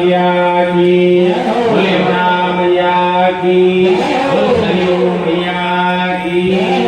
मैया की, बोले यमुना मैया की, बोले सरयू मैया की।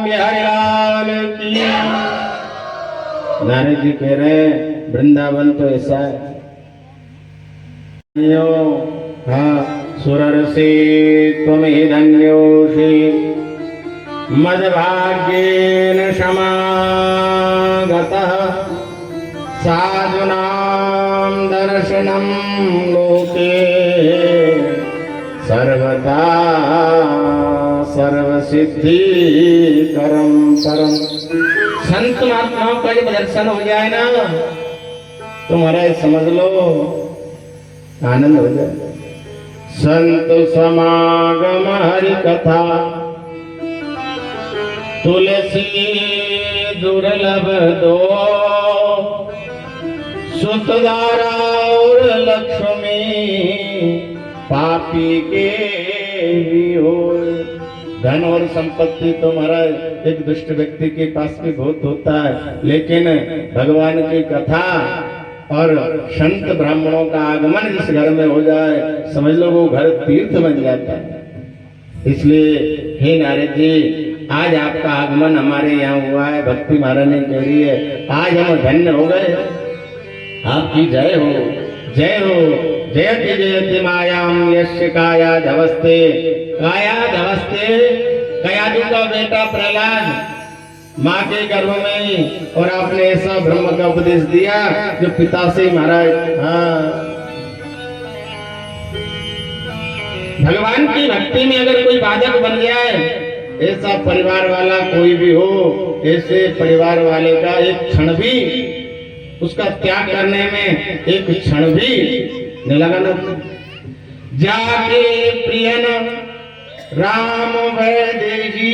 बिहारी लाल की। नारद जी कह रहे हैं वृंदावन तो ऐसा है। हाँ, सुररसे त्वमेव धन्योषि मद्भाग्येन समागतः साधूनां दर्शनं लोके सर्वदा सर्वसिद्धिकरं परम। संत महात्माओं का जब दर्शन हो जाए ना तो महाराज समझ लो आनंद हो जाए। संत समागम हरि कथा तुलसी दुर्लभ दो सुतदारा और लक्ष्मी पापी के भी हो। धन और संपत्ति तो महाराज एक दुष्ट व्यक्ति के पास भी बहुत होता है, लेकिन भगवान की कथा और संत ब्राह्मणों का आगमन जिस घर में हो जाए समझ लो वो घर तीर्थ बन जाता है। इसलिए हे नारद जी, आज आपका आगमन हमारे यहाँ हुआ है। भक्ति महारानी कह रही है आज हम धन्य हो गए। आपकी जय हो, जय हो। जयति जयति मायाम यस्य काया धवस्ते। काया धवस्ते, कयादु का बेटा प्रहलाद माँ के गर्भ में, और आपने ऐसा ब्रह्म का उपदेश दिया जो पिता से महाराज। हाँ, भगवान की भक्ति में अगर कोई बाधक बन जाए, ऐसा परिवार वाला कोई भी हो, ऐसे परिवार वाले का एक क्षण भी उसका त्याग करने में एक क्षण भी नहीं लगाना। जाके प्रियन राम वैदेही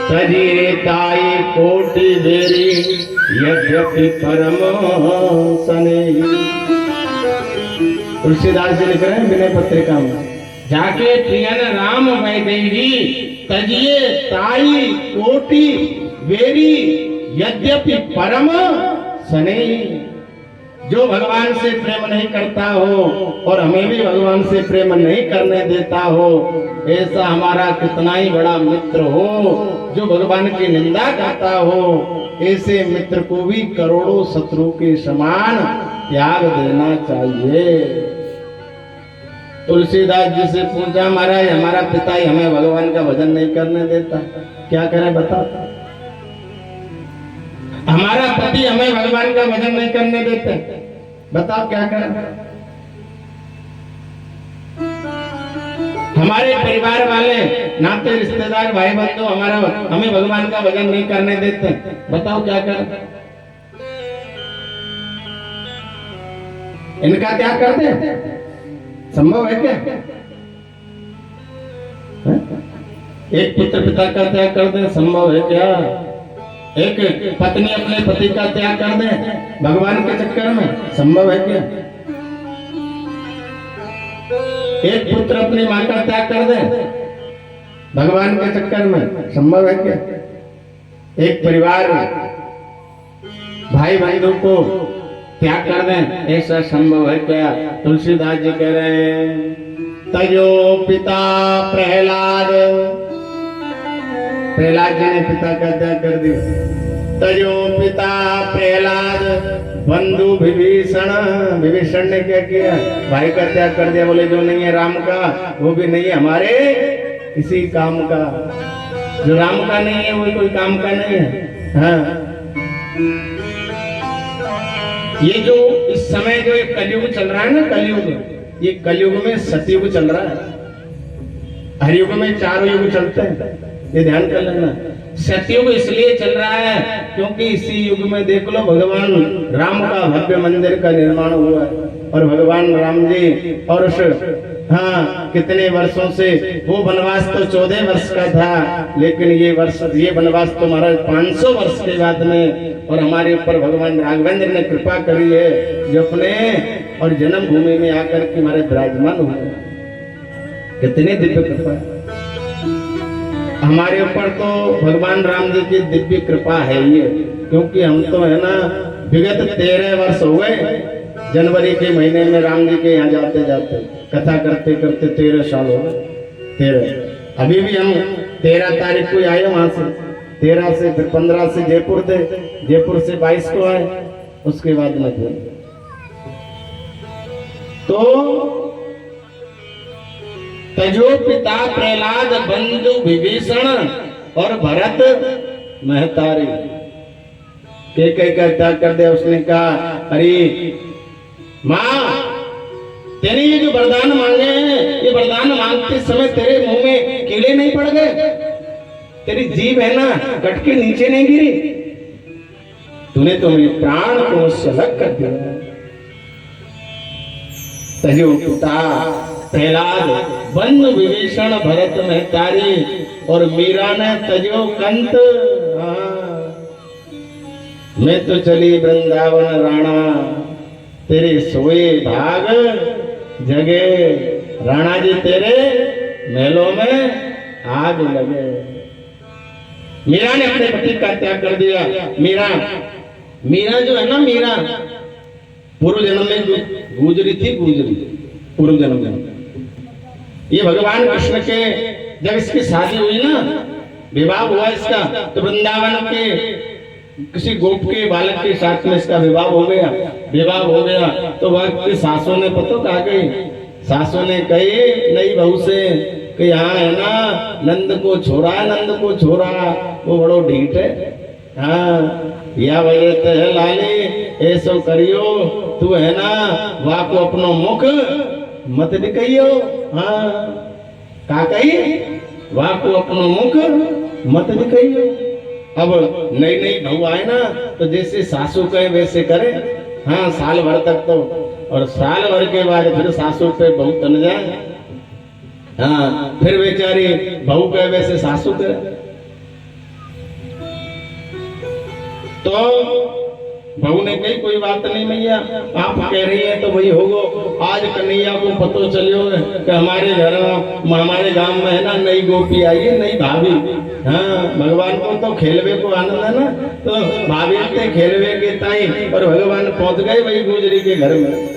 तजिए ताई कोटि बेरी यद्यपि परम सने। तुलसीदास जी लिख रहे हैं विनय पत्रिका में, जाके प्रियन राम वैदेही तजिए ताई कोटि बेरी यद्यपि परम सने। जो भगवान से प्रेम नहीं करता हो और हमें भी भगवान से प्रेम नहीं करने देता हो, ऐसा हमारा कितना ही बड़ा मित्र हो जो भगवान की निंदा करता हो, ऐसे मित्र को भी करोड़ों शत्रु के समान त्याग देना चाहिए। तुलसीदास जी से पूछा महाराज हमारा पिता ही हमें भगवान का भजन नहीं करने देता, क्या करें बता। हमारा पति हमें भगवान का भजन नहीं करने देते, बताओ क्या करें। हमारे परिवार वाले नाते रिश्तेदार भाई बंधु हमें भगवान का भजन नहीं करने देते, बताओ क्या करें। इनका त्याग कर दे, संभव है क्या। एक पुत्र पिता का त्याग कर दे, संभव है क्या। एक पत्नी अपने पति का त्याग कर दे भगवान के चक्कर में, संभव है क्या। एक पुत्र अपनी मां का त्याग कर दे भगवान के चक्कर में, संभव है क्या। एक परिवार भाई बंधु को त्याग कर दे, ऐसा संभव है क्या। तुलसीदास जी कह रहे हैं तजो पिता प्रहलाद, प्रहलाद जी ने पिता का त्याग कर दिया। तजो पिता प्रहलाद बंधु विभीषण, विभीषण ने क्या किया, भाई का त्याग कर दिया। बोले जो नहीं है राम का वो भी नहीं है हमारे किसी काम का। जो राम का नहीं है वो कोई काम का नहीं है। हाँ, ये जो इस समय जो एक कलयुग चल रहा है ना, कलयुग, ये कलयुग में सतयुग चल रहा है। हरयुग में 4 युग चलते हैं, ये ध्यान कर लेना। सतयुग इसलिए चल रहा है क्योंकि इसी युग में देख लो भगवान राम का भव्य मंदिर का निर्माण हुआ है, और भगवान राम जी और उस कितने वर्षों से वो वनवास तो 14 वर्ष का था, लेकिन ये वनवास तो महाराज 500 वर्ष के बाद में, और हमारे ऊपर भगवान राघवेंद्र ने कृपा करी है जो अपने और जन्मभूमि में आकर के हमारे विराजमान हुए। कितनी दिव्य कृपा हमारे ऊपर, तो भगवान राम जी की दिव्य कृपा है ये। क्योंकि हम तो है ना विगत 13 वर्ष हो गए, जनवरी के महीने में राम जी के यहाँ जाते जाते कथा करते करते 13 साल हो गए। 13 अभी भी हम 13 तारीख को आए वहां से, 13 से फिर 15 से जयपुर थे, जयपुर से 22 को आए, उसके बाद में थे। तो तजो पिता प्रहलाद बंधु विभीषण और भरत महतारी के क्या त्याग कर दिया। उसने कहा अरे माँ, तेने ये जो वरदान मांगे हैं, ये वरदान मांगते समय तेरे मुंह में कीड़े नहीं पड़ गए? तेरी जीभ है ना कट के नीचे नहीं गिरी? तूने तो मेरे प्राण को मुझसे अलग कर दिया। तजो पिता प्रहलाद बंधु विभीषण भरत महतारी और मीरा ने तजो कंत। मैं तो चली वृंदावन राणा, तेरे सोए भाग जगे। राणा जी तेरे महलों में आग लगे। मीरा ने अपने पति का त्याग कर दिया। मीरा जो है ना, मीरा पूर्व जन्म में गुजरी थी, गुजरी पूर्व जन्म में। ये भगवान कृष्ण के जब इसकी शादी हुई ना, विवाह हुआ इसका, तो वृंदावन के किसी गोप के बालक के साथ में इसका विवाह हो गया। विवाह हो गया तो वह की सासों ने पता कहा गई, सासों ने कही नई बहू से कि यहाँ है ना नंद को छोड़ा, नंद को छोड़ा, वो बड़ो ढीठ है। हाँ या वजह तो है लाली, ऐसो करियो, तू है ना वह को अपनो मुख मत दिखाइयो। हाँ का कही, वह को अपनो मुख मत दिखाइयो। अब नई नई बहू आए ना तो जैसे सासू कहे वैसे करे। हाँ साल भर तक तो, और साल भर के बाद फिर सासू पे बहू तन जाए। हाँ फिर बेचारी बहू कहे वैसे सासू करे। तो बहू ने कही कोई बात नहीं मैया, आप कह रही है तो वही होगो। आज कन्हैया को पतो चलियो कि हमारे घर हमारे गांव में है ना नई गोपी आई है, नई भाभी। हाँ भगवान को तो खेलवे को आनंद है ना, तो भाभी से खेलवे के ताई और भगवान पहुंच गए वही गुजरी के घर में।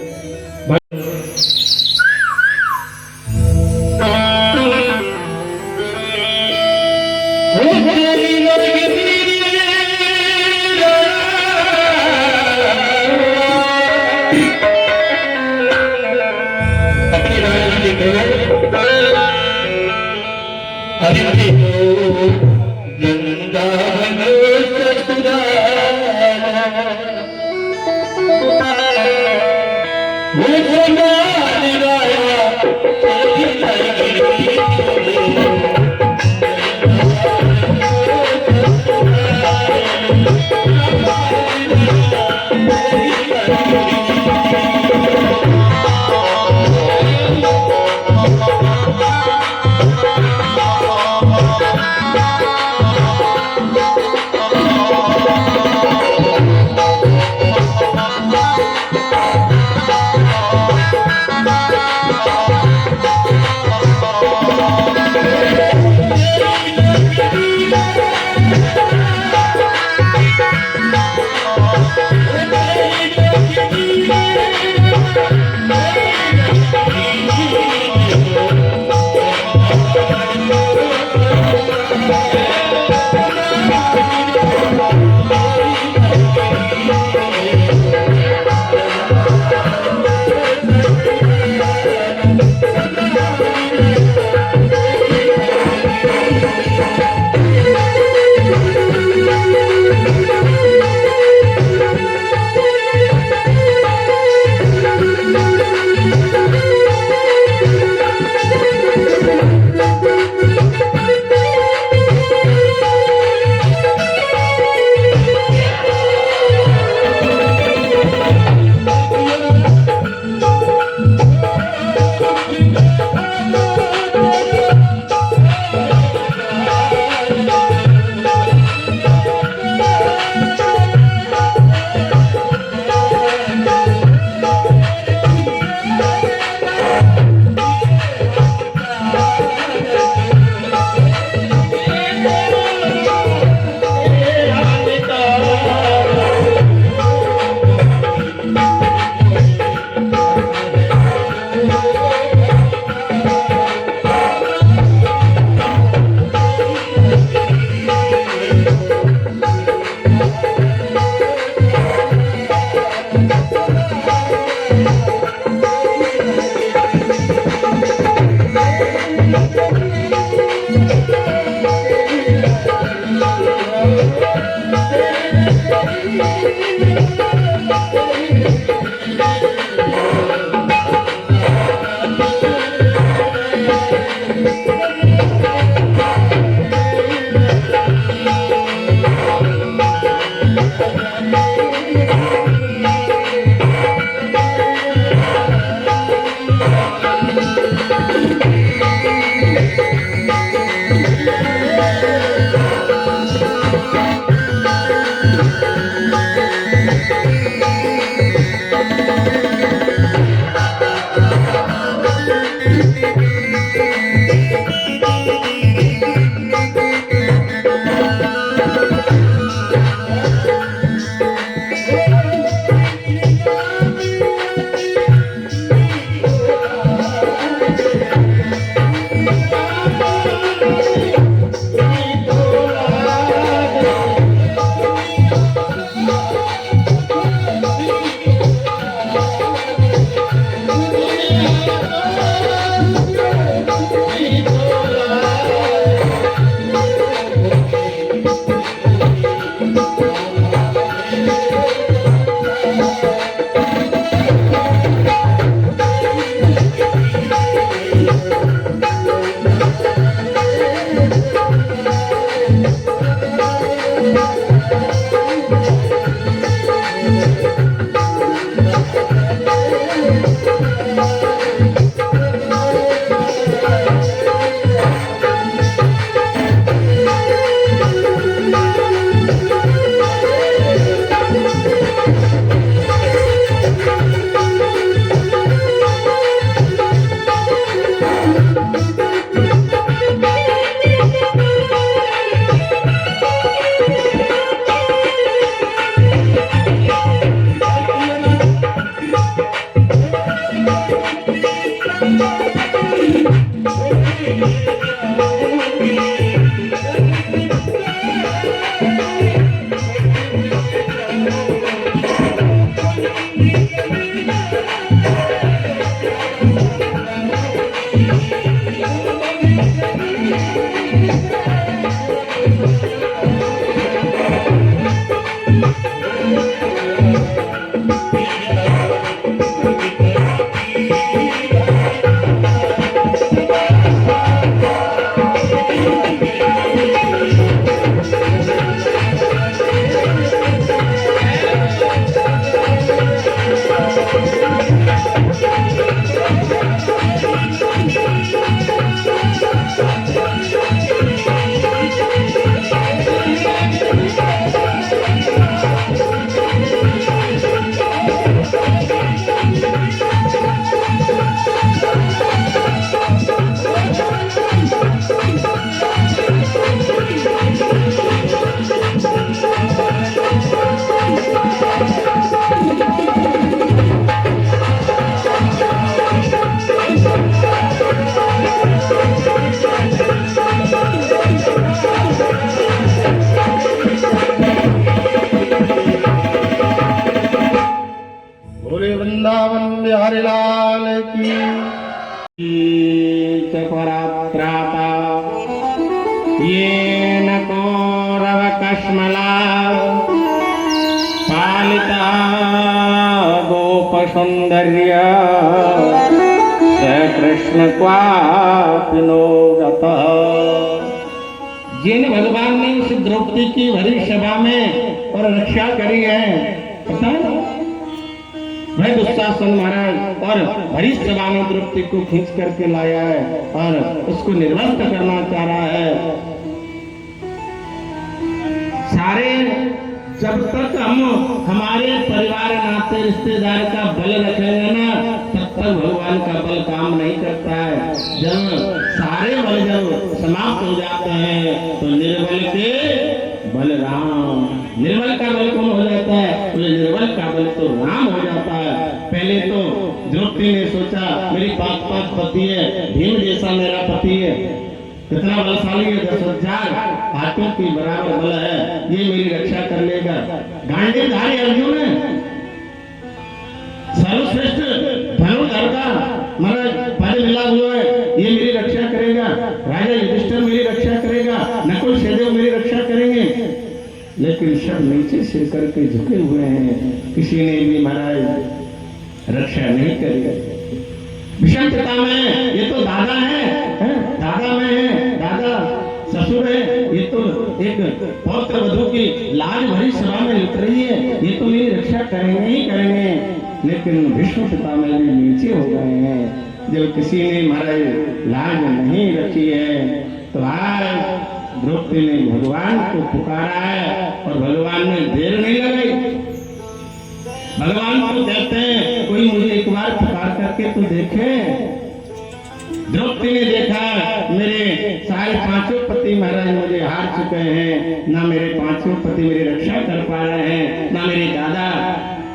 श्यामला पालिता गोप सौंदर्य कृष्ण क्वापिनो गतः। जिन भगवान ने उस द्रौपदी की भरी सभा में और रक्षा करी है, पता है वह दुशासन महाराज और भरी सभा में द्रौपदी को खींच करके लाया है और उसको निर्वस्त्र करना चाह रहा है। सारे जब तक हम हमारे परिवार नाते रिश्तेदार का बल रखेंगे ना, तब तक भगवान का बल काम नहीं करता है। जब सारे बल जब समाप्त हो जाते हैं तो निर्बल के बलराम, निर्बल का बल कौन हो जाता है? निर्बल का बल तो राम हो जाता है। पहले तो द्रौपदी ने सोचा मेरी 5 पति है, भीम जैसा मेरा पति है, कितना बलशाली है, 10,000 हाथों की बराबर बल है, ये मेरी रक्षा कर लेगा। गांडीवधारी अर्जुन है, सर्वश्रेष्ठ धनुर्धर का महाराज पद मिला हुआ है, ये मेरी रक्षा करेगा। राजा युधिष्ठिर मेरी रक्षा करेगा, नकुल सहदेव मेरी रक्षा करेंगे। लेकिन सब नीचे सिर करके झुके हुए हैं, किसी ने भी महाराज रक्षा नहीं करी। विषम पिता में ये तो दादा है, दादा में है, दादा ससुर है, ये तो एक पौत्र वधू की लाज भरी सभा में लुट रही है, ये तो मेरी रक्षा करेंगे ही करेंगे। लेकिन भीष्म पिता में भी नीचे हो गए हैं। जब किसी ने महाराज लाज नहीं रखी है तो आज द्रौपदी ने भगवान को पुकारा है और भगवान ने देर नहीं लगाई। भगवान को कहते हैं कोई मुझे एक बार पुकार करके तो देखे। द्रौपदी ने देखा मेरे सारे 5 पति महाराज मुझे हार चुके हैं, ना मेरे 5 पति मेरी रक्षा कर पा रहे हैं, ना मेरे दादा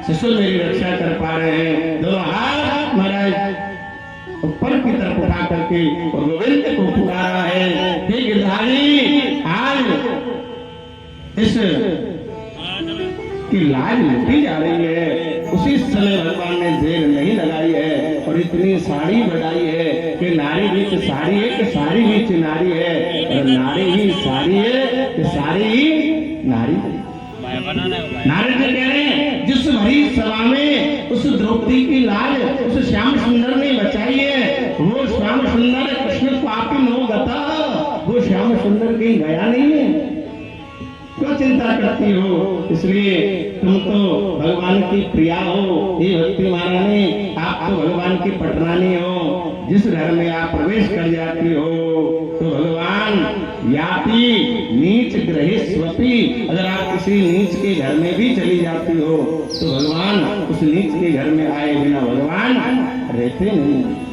ससुर मेरी रक्षा कर पा रहे हैं। दोनों हाथ महाराज ऊपर की तरफ उठा करके और गोविंद को पुकारा है, हे गिरधारी आज इस की लाज लुटी जा रही है। उसी समय भगवान ने देर नहीं लगाई है और इतनी साड़ी बढ़ाई है कि नारी बीच साड़ी है कि साड़ी बीच नारी है, और नारी ही साड़ी है कि साड़ी ही नारी है। नारद जी कह रहे हैं जिस भरी सभा में उस द्रौपदी की लाज उस श्याम सुंदर ने बचाई है, वो श्याम सुंदर कृष्ण पापी नो गता, वो श्याम सुंदर कहीं गया नहीं है। क्यों चिंता करती हो? इसलिए तुम तो भगवान की प्रिया हो, ये भक्ति महारानी, आप तो भगवान की पटरानी हो। जिस घर में आप प्रवेश कर जाती हो तो भगवान याति नीच ग्रहिष्वपि, अगर आप किसी नीच के घर में भी चली जाती हो तो भगवान उस नीच के घर में आए बिना भगवान रहते नहीं।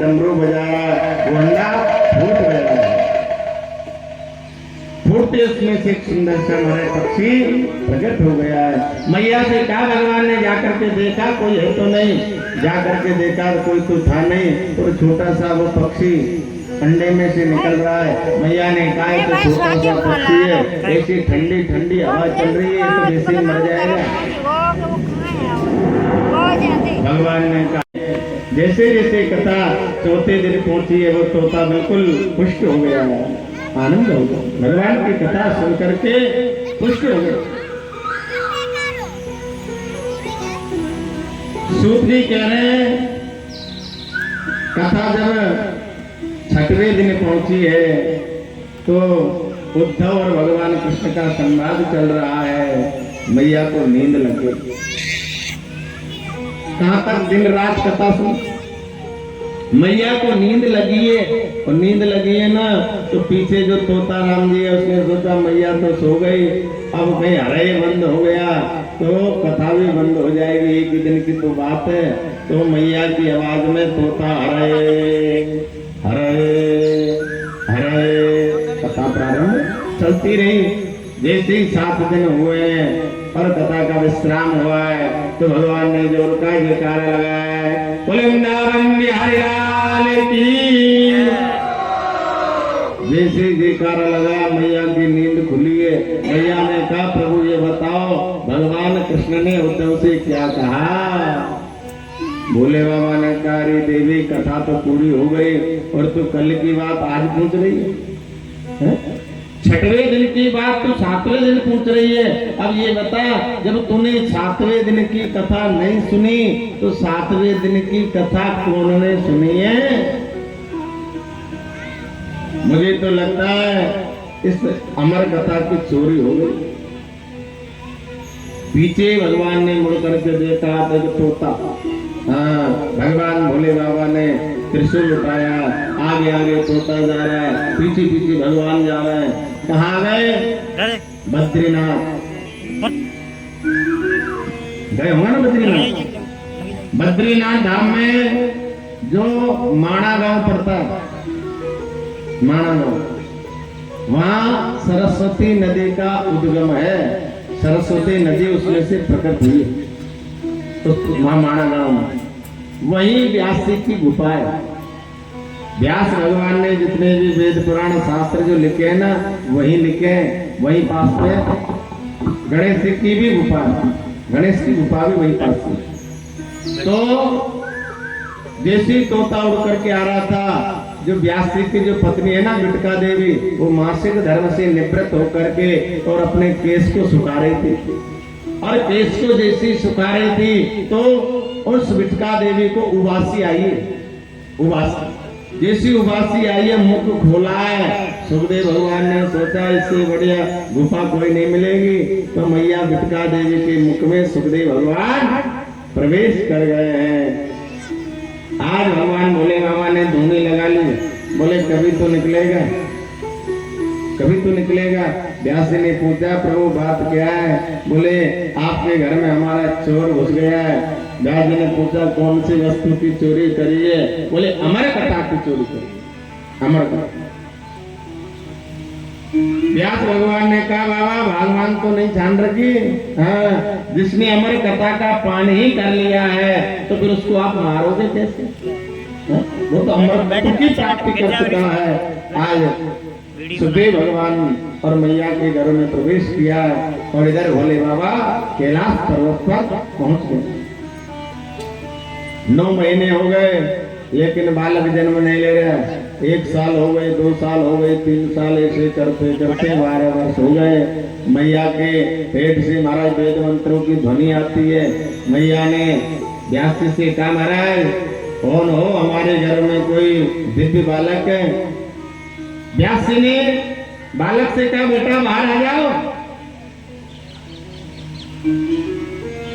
डमरू बजाया, वो अंडा फूट गया। फूटते उसमें से एक सुंदर सा हमारे पक्षी प्रकट हो गया है। मैया से कहा भगवान ने जाकर के देखा कोई है तो नहीं, जाकर के देखा तो कोई तो था नहीं, तो छोटा सा वो पक्षी अंडे में से निकल रहा है। मैया ने कहा तो छोटा सा पक्षी है, ऐसी ठंडी ठंडी हवा चल रही है तो जैसे ही मर जाएगा। भगवान ने कहा जैसे जैसे कथा चौथे दिन पहुंची है वो तोता बिल्कुल पुष्ट हो गया है, आनंद हो गया, भगवान की कथा सुन करके पुष्ट हो गया। सूत जी कह रहे हैं कथा जब छठवें दिन पहुंची है तो उद्धव और भगवान कृष्ण का संवाद चल रहा है। मैया को नींद लग गई। कहां तक दिन रात कथा सुन, मैया को नींद लगी है, और नींद लगी है ना तो पीछे जो तोता राम जी है उसने सोचा मैया तो सो गई, अब कहीं हरे बंद हो गया तो कथा भी बंद हो जाएगी, एक ही दिन की तो बात है। तो मैया की आवाज में तोता हरे हरे हरे कथा प्रारंभ चलती रही। जैसे ही 7 दिन हुए और कथा का विश्राम हुआ है तो भगवान ने जोर का जयकारा लगाया है, बोले वृंदावन बिहारी लाल की। जैसे जयकारा लगा मैया की नींद खुली है। मैया ने कहा प्रभु ये बताओ भगवान कृष्ण ने उद्धव से क्या कहा। भोले बाबा ने कहा अरे देवी कथा तो पूरी हो गई और तू कल की बात आज पूछ रही है? छठवें दिन की बात तो 7वें दिन पूछ रही है। अब ये बता जब तूने 7वें दिन की कथा नहीं सुनी तो 7वें दिन की कथा कौन ने सुनी है? मुझे तो लगता है इस अमर कथा की चोरी हो गई। पीछे भगवान ने मुड़ करके देखा तो तोता, हाँ भगवान भोले बाबा ने त्रिशूल उठाया, आगे आगे तोता जा रहा है, पीछे पीछे भगवान जा रहे हैं। कहाँ गए? बद्रीनाथ गए होंगे ना। बद्रीनाथ बद्रीनाथ धाम में जो माणा गांव पड़ता है, माणा गांव, वहाँ सरस्वती नदी का उद्गम है। सरस्वती नदी उसमें से प्रकट हुई तो वहाँ माणा गांव में वही व्यास जी की गुफा है। व्यास भगवान ने जितने भी वेद पुराण शास्त्र जो लिखे हैं ना वही लिखे हैं। वही पास में गणेश जी की भी गुफा है, गणेश की गुफा भी वही पास है। तो जैसे तोता उड़ करके आ रहा था, जो व्यास जी की जो पत्नी है ना बिटका देवी, वो मासिक धर्म से निवृत्त होकर के और अपने केस को सुखा रही थी। और केस को जैसी सुखा रही थी तो उस बिटका देवी को उबासी आई है। उबासी जैसी उबासी आई है, मुख खोला है। सुखदेव भगवान ने सोचा इससे बढ़िया गुफा कोई नहीं मिलेगी, तो मैया बिटका देवी के मुख में सुखदेव भगवान प्रवेश कर गए हैं। आज भगवान भोले बाबा ने धूनी लगा ली, बोले कभी तो निकलेगा, कभी तो निकलेगा। व्यास जी ने पूछा प्रभु बात क्या है? बोले आपके घर में हमारा चोर घुस गया है। व्यास जी ने पूछा कौन सी वस्तु की चोरी करी है? बोले अमर कथा की चोरी करी, अमर कथा। व्यास भगवान ने कहा बाबा भगवान तो नहीं जान रखी, हाँ जिसने अमर कथा का पान ही कर लिया है तो फिर उसको आप मारोगे कैसे? वो तो अमर की प्राप्ति कर चुका है। आज सुखदेव भगवान और मैया के घर में प्रवेश किया और इधर भोले बाबा कैलाश पर्वत पर पहुंच गए। 9 महीने हो गए लेकिन बालक जन्म नहीं ले रहा। 1 साल हो गए, 2 साल हो गए, 3 साल, ऐसे करते करते 12 वर्ष हो गए। मैया के पेट से महाराज वेद मंत्रों की ध्वनि आती है। मैया ने व्यास जी से कहा महाराज कौन हो, हमारे घर में कोई दिव्य बालक है? व्यास जी ने बालक से कहा बेटा बाहर आ जाओ।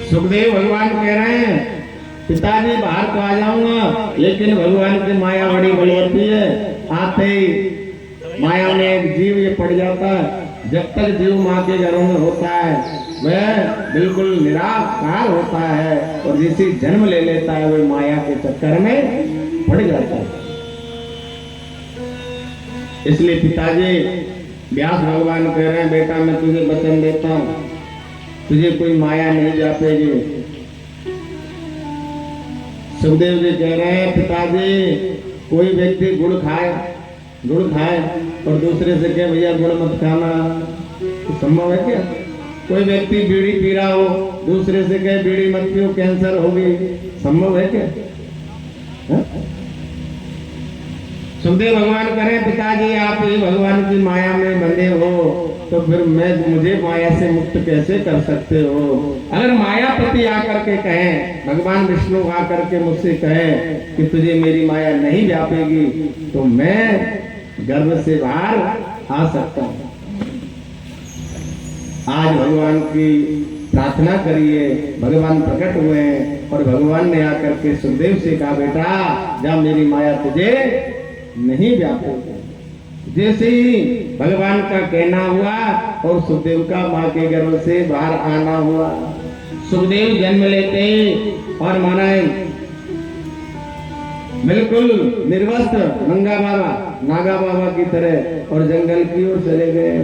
सुखदेव भगवान कह रहे हैं पिताजी बाहर तो आ जाऊंगा, लेकिन भगवान की माया बड़ी बलवती है। आते ही माया में एक जीव ये पड़ जाता है। जब तक जीव माँ के घरों में होता है वह बिल्कुल निराकार होता है, और जिसे जन्म ले लेता है वह माया के चक्कर में पड़ जाता है। इसलिए पिताजी, व्यास भगवान कह रहे हैं, बेटा मैं तुझे वचन देता हूं, तुझे कोई माया नहीं जापेगी। सुखदेव जी कह रहे हैं, पिताजी कोई व्यक्ति गुड़ खाए और दूसरे से कहे भैया गुड़ मत खाना, तो संभव है क्या? कोई व्यक्ति बीड़ी पी रहा हो, दूसरे से कहे बीड़ी मत पियो कैंसर होगी, संभव है क्या? सुखदेव भगवान करें, पिताजी आप ही भगवान की माया में बंधे हो, तो फिर मुझे माया से मुक्त कैसे कर सकते हो? अगर मायापति आकर के कहें, भगवान विष्णु आकर के मुझसे कहें कि तुझे मेरी माया नहीं व्यापेगी, तो मैं गर्भ से बाहर आ सकता हूं। आज भगवान की प्रार्थना करिए, भगवान प्रकट हुए हैं और भगवान ने आकर के सुखदेव से कहा, बेटा जा मेरी माया तुझे नहीं व्यापेगी। जैसे ही भगवान का कहना हुआ और सुखदेव का मां के गर्भ से बाहर आना हुआ, सुखदेव जन्म लेते ही और माना बिल्कुल निर्वस्त्र नागा बाबा की तरह और जंगल की ओर चले गए।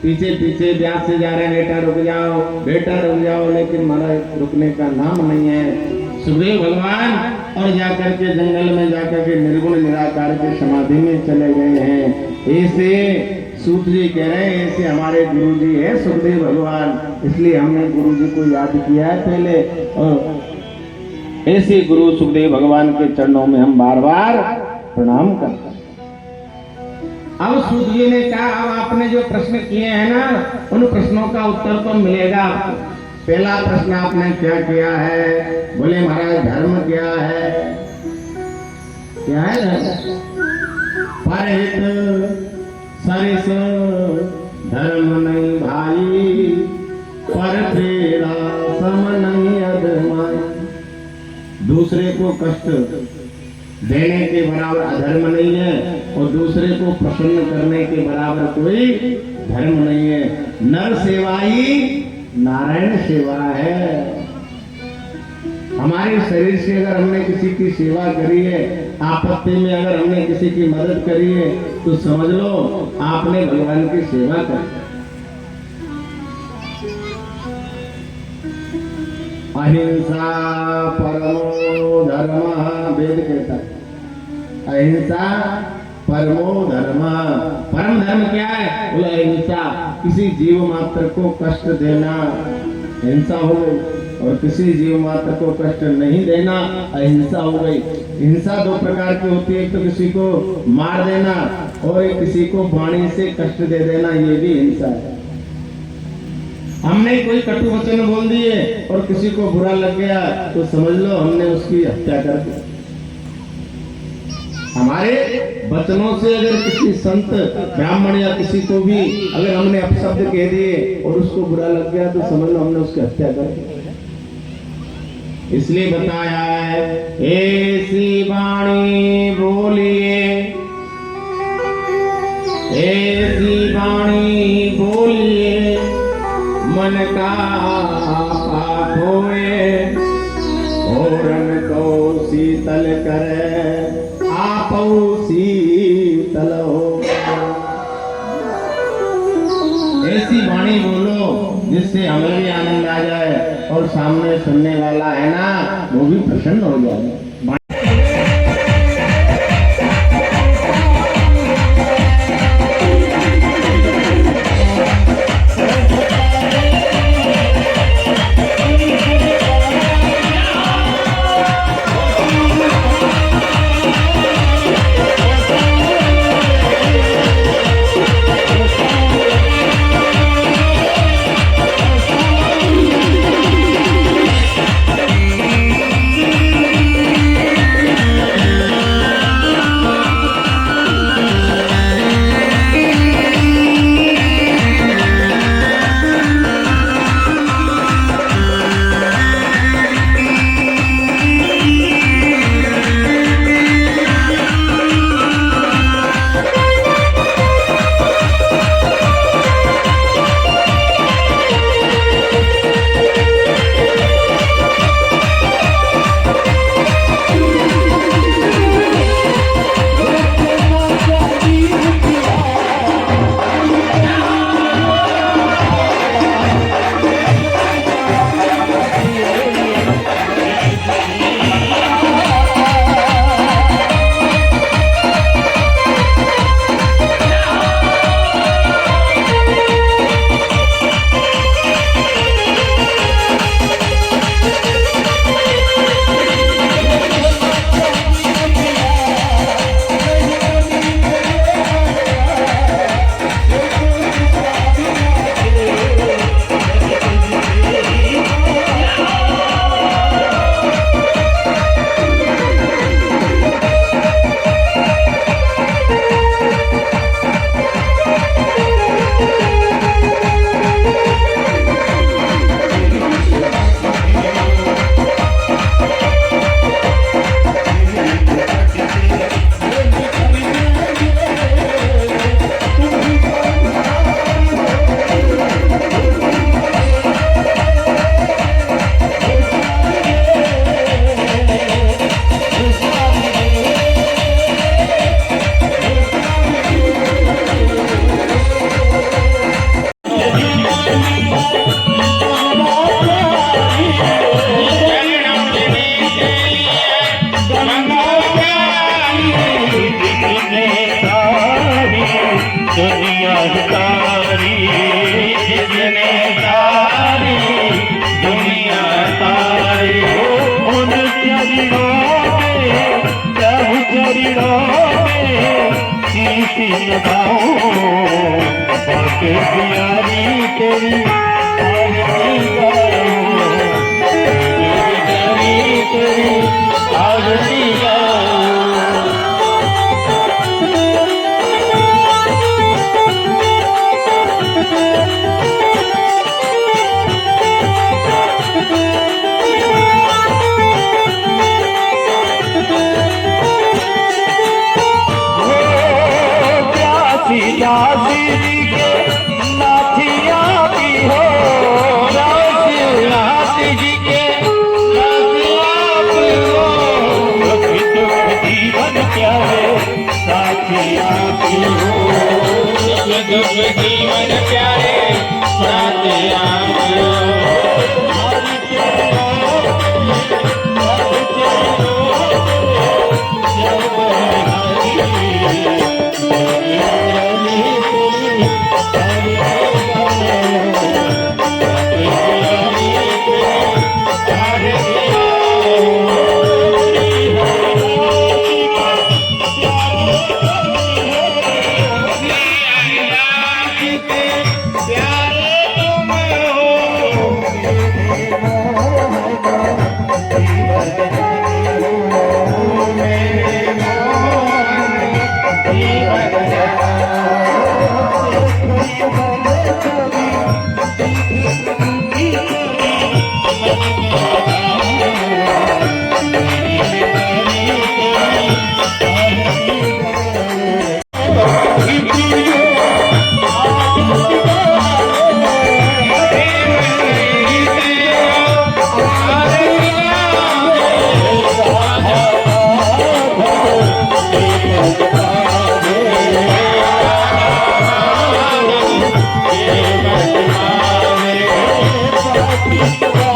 पीछे पीछे व्यास से जा रहे हैं, बेटा रुक जाओ, लेकिन महाराज रुकने का नाम नहीं है। सुखदेव भगवान और जाकर के जंगल में जाकर के निर्गुण निराकार के समाधि में चले गए हैं। ऐसे सूत जी कह रहे हैं, ऐसे हमारे गुरु जी है सुखदेव भगवान, इसलिए हमने गुरु जी को याद किया है पहले, और ऐसे गुरु सुखदेव भगवान के चरणों में हम बार बार प्रणाम करते हैं। अब सूत जी ने कहा, अब आपने जो प्रश्न किए हैं ना, उन प्रश्नों का उत्तर तो मिलेगा आपको। पहला प्रश्न आपने क्या किया है? बोले महाराज धर्म क्या है? क्या है? परहित सरिस धर्म नहीं भाई, पर फेरा सम नहीं अधर्माई। दूसरे को कष्ट देने के बराबर अधर्म नहीं है और दूसरे को प्रसन्न करने के बराबर कोई धर्म नहीं है। नर सेवा ही नारायण सेवा है। हमारे शरीर से अगर हमने किसी की सेवा करी है, आपत्ति में अगर हमने किसी की मदद करी है, तो समझ लो आपने भगवान की सेवा करी। अहिंसा परमो धर्म, वेद कहता है अहिंसा परमो धर्म। परम धर्म क्या है? बोला अहिंसा, किसी जीव मात्र को कष्ट देना हिंसा हो गई, और किसी जीव मात्र को कष्ट नहीं देना अहिंसा हो गई। हिंसा दो प्रकार की होती है, एक तो किसी को मार देना और एक किसी को वाणी से कष्ट दे देना, ये भी हिंसा है। हमने कोई कटु वचन बोल दिए और किसी को बुरा लग गया, तो समझ लो हमने उसकी हत्या कर दी। हमारे वचनों से अगर किसी संत ब्राह्मण या किसी को भी अगर हमने अपशब्द कह दिए और उसको बुरा लग गया, तो समझ लो हमने उसकी हत्या कर दी। इसलिए बताया है, ऐसी वाणी बोलिए, ऐसी वाणी बोलिए, मन का पाप होए, ओरन को शीतल करे, आप शीतल हो। ऐसी वाणी बोलो जिससे हमें भी आनंद आ जाए और सामने सुनने वाला है ना, वो भी प्रसन्न हो जाए। साथी लगाओ बाके प्यारी तेरी आरती गाओ तेरी आरती गाओ दासी जी के नाथिया भी हो नाथ जी के नाथिया भी हो दुख जीवन प्यारे साथिया भी हो दुख जीवन प्यारे साथिया भी हो Thank you.